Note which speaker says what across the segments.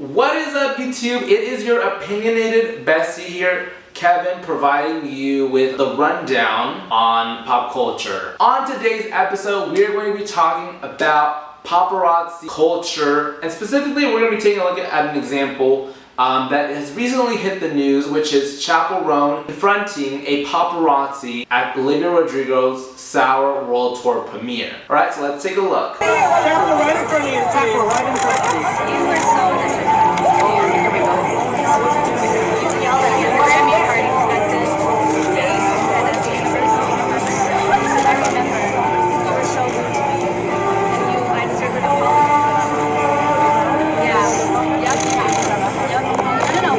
Speaker 1: What is up, YouTube? It is your opinionated bestie here, Kevin, providing you with the rundown on pop culture. On today's episode, we are going to be talking about paparazzi culture, and specifically, we're going to be taking a look at an example that has recently hit the news, which is Chappell Roan confronting a paparazzi at Olivia Rodrigo's Sour World Tour premiere. Alright, so let's take a look.
Speaker 2: Chappell right in front of you. Chappell right in front of you. You were so disrespectful. Here we go. You yelled at me at the Grammy party at the stage and at the university. You said, I remember. You were so rude to me. And I deserve an apology. Yeah. Yep. No.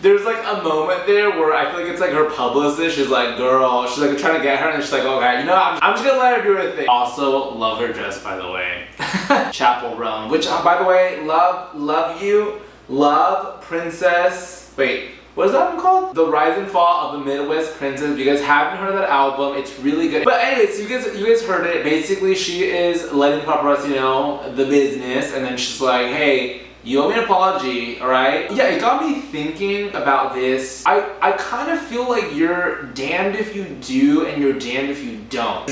Speaker 1: There's like a moment there where I feel like it's like her publicist. She's like, girl, she's like trying to get her, and she's like, okay, you know, I'm just gonna let her do her thing. Also, love her dress, by the way. Chappell Roan, which by the way, love you, love Princess. Wait. What is that one called? The Rise and Fall of the Midwest Princess. If you guys haven't heard that album, it's really good. But anyways, you guys heard it. Basically, she is letting the paparazzi know the business, and then she's like, hey, you owe me an apology, alright? Yeah, it got me thinking about this. I kind of feel like you're damned if you do, and you're damned if you don't.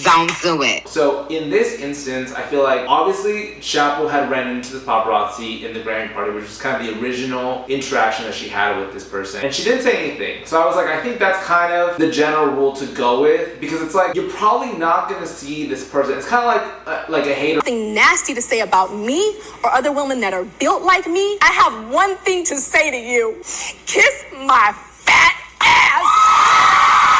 Speaker 3: Don't do it.
Speaker 1: So in this instance, I feel like obviously Chappell had ran into the paparazzi in the Grammy party, which was kind of the original interaction that she had with this person, and she didn't say anything. So I was like, I think that's kind of the general rule to go with, because it's like you're probably not gonna see this person. It's kind of like a hater.
Speaker 4: Something nasty to say about me or other women that are built like me. I have one thing to say to you: kiss my fat ass.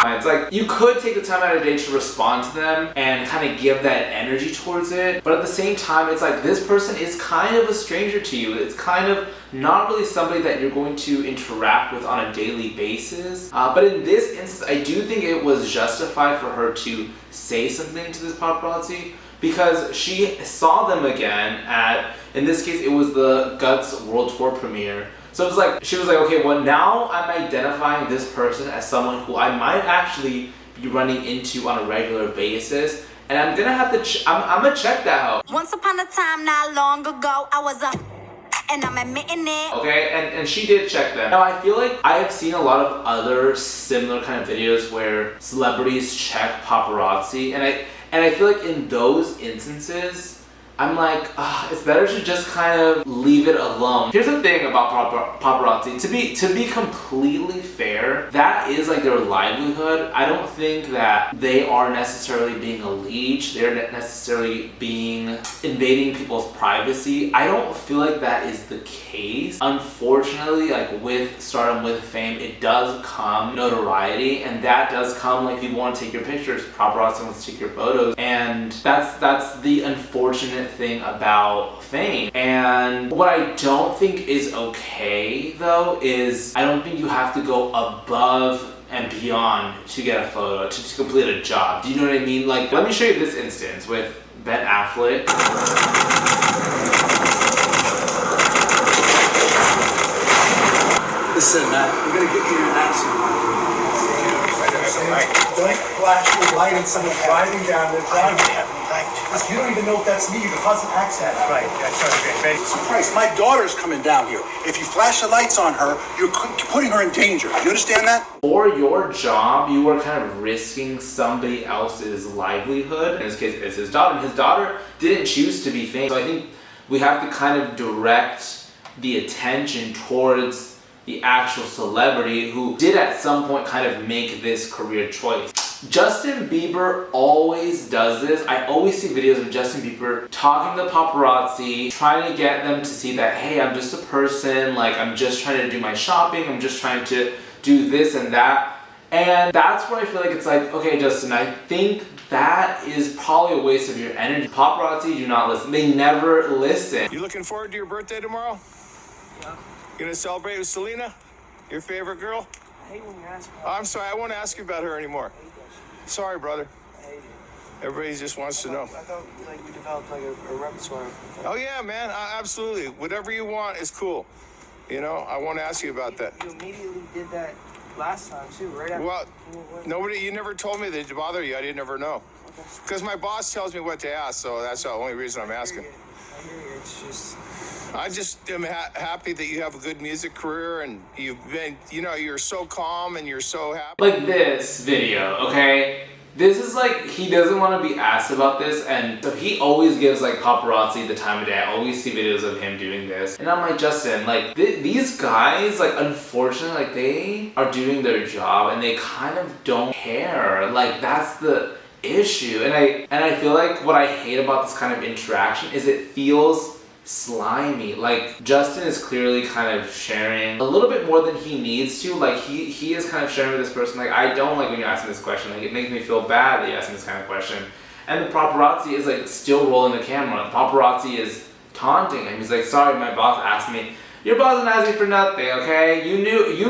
Speaker 1: It's like you could take the time out of the day to respond to them and kind of give that energy towards it, but at the same time, it's like this person is kind of a stranger to you. It's kind of not really somebody that you're going to interact with on a daily basis. But in this instance, I do think it was justified for her to say something to this paparazzi, because she saw them again at, in this case, it was the Guts World Tour premiere. So it's like, she was like, okay, well now I'm identifying this person as someone who I might actually be running into on a regular basis, and I'm gonna have to, I'm gonna check that out.
Speaker 5: Once upon a time, not long ago, I was up, and I'm admitting it.
Speaker 1: Okay, and she did check them. Now I feel like I have seen a lot of other similar kind of videos where celebrities check paparazzi, and I feel like in those instances, I'm like, it's better to just kind of leave it alone. Here's the thing about paparazzi. To be completely fair, that is like their livelihood. I don't think that they are necessarily being a leech. They're necessarily invading people's privacy. I don't feel like that is the case. Unfortunately, like with stardom, with fame, it does come notoriety, and that does come like people want to take your pictures. Paparazzi wants to take your photos, and that's the unfortunate thing about fame. And what I don't think is okay though is I don't think you have to go above and beyond to get a photo, to complete a job. Do you know what I mean? Like, let me show you this instance with Ben Affleck.
Speaker 6: Listen, man, we're gonna get you your answer. Don't flash your light at someone driving down the driveway. You don't even know if that's me. You cause an accident. Right. That's right. Christ, my daughter's coming down here. If you flash the lights on her, you're putting her in danger. You understand that?
Speaker 1: For your job, you are kind of risking somebody else's livelihood. In this case, it's his daughter. And his daughter didn't choose to be famous. So I think we have to kind of direct the attention towards the actual celebrity who did at some point kind of make this career choice. Justin Bieber always does this. I always see videos of Justin Bieber talking to paparazzi, trying to get them to see that, hey, I'm just a person, like I'm just trying to do my shopping, I'm just trying to do this and that. And that's where I feel like it's like, okay, Justin, I think that is probably a waste of your energy. Paparazzi do not listen. They never listen.
Speaker 7: You looking forward to your birthday tomorrow?
Speaker 2: Yeah.
Speaker 7: You gonna celebrate with Selena? Your favorite girl?
Speaker 2: I hate when you ask her.
Speaker 7: Oh, I'm sorry, I won't ask you about her anymore. Sorry, brother.
Speaker 2: I hate it.
Speaker 7: Everybody just wants to know.
Speaker 2: I thought like you developed like a repertoire.
Speaker 7: Oh yeah, man, absolutely. Whatever you want is cool. You know, I want to ask you about that.
Speaker 2: You immediately did that
Speaker 8: last time too, right after.
Speaker 7: Well, you never told me they'd bother you. I didn't ever know. Because my boss tells me what to ask, so that's the only reason I'm asking.
Speaker 8: I hear you. It's just.
Speaker 7: I just am happy that you have a good music career and you've been, you're so calm and you're so happy.
Speaker 1: Like this video, okay? This is like, he doesn't want to be asked about this, and so he always gives like paparazzi the time of day. I always see videos of him doing this. And I'm like, Justin, like these guys, like unfortunately, like they are doing their job and they kind of don't care. Like that's the issue. And I feel like what I hate about this kind of interaction is it feels slimy. Like Justin is clearly kind of sharing a little bit more than he needs to. Like he is kind of sharing with this person, like, I don't like when you ask me this question. Like it makes me feel bad that you ask me this kind of question. And the paparazzi is like still rolling the camera. The paparazzi is taunting him. He's like, sorry, my boss asked me. Your boss didn't ask you for nothing, okay? You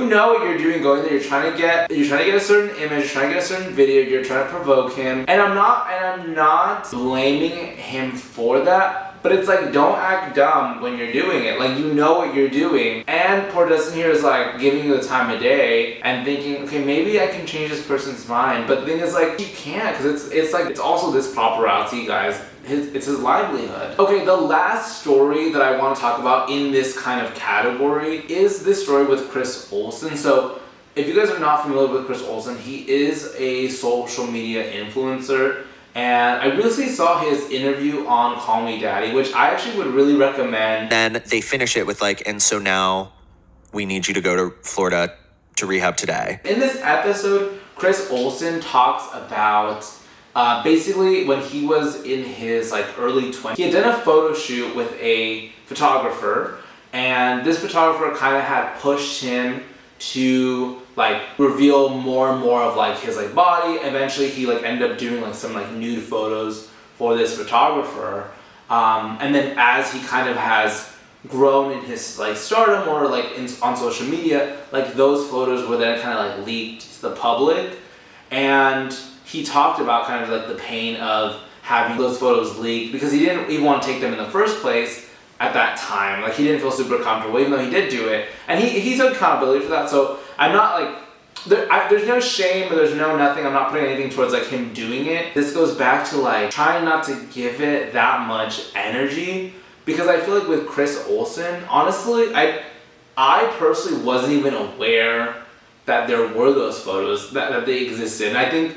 Speaker 1: know what you're doing going there. You're trying to get a certain image, you're trying to get a certain video, you're trying to provoke him. And I'm not blaming him for that. But it's like, don't act dumb when you're doing it. Like, you know what you're doing. And poor Justin here is like giving you the time of day and thinking, okay, maybe I can change this person's mind. But the thing is, like, you can't, because it's also this paparazzi, guys. It's his livelihood. Okay, the last story that I want to talk about in this kind of category is this story with Chris Olsen. So if you guys are not familiar with Chris Olsen, he is a social media influencer. And I recently saw his interview on Call Me Daddy, which I actually would really recommend.
Speaker 9: Then they finish it with like, and so now we need you to go to Florida to rehab today.
Speaker 1: In this episode, Chris Olsen talks about basically when he was in his like early 20s, he had done a photo shoot with a photographer, and this photographer kind of had pushed him to like reveal more and more of like his like body. Eventually he like ended up doing like some like nude photos for this photographer, and then as he kind of has grown in his like stardom or like on social media, like those photos were then kind of like leaked to the public. And he talked about kind of like the pain of having those photos leaked because he didn't even want to take them in the first place at that time. Like he didn't feel super comfortable, even though he did do it. And he took accountability for that. So I'm not like, there's no shame or there's no nothing. I'm not putting anything towards like him doing it. This goes back to like trying not to give it that much energy, because I feel like with Chris Olsen, honestly, I personally wasn't even aware that there were those photos, that they existed. And I think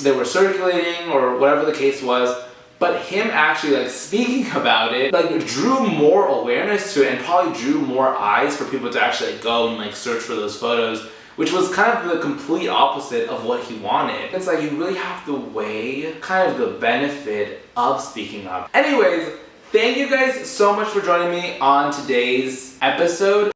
Speaker 1: they were circulating or whatever the case was. But him actually like speaking about it like drew more awareness to it and probably drew more eyes for people to actually like, go and like search for those photos, which was kind of the complete opposite of what he wanted. It's like you really have to weigh kind of the benefit of speaking up. Anyways, thank you guys so much for joining me on today's episode.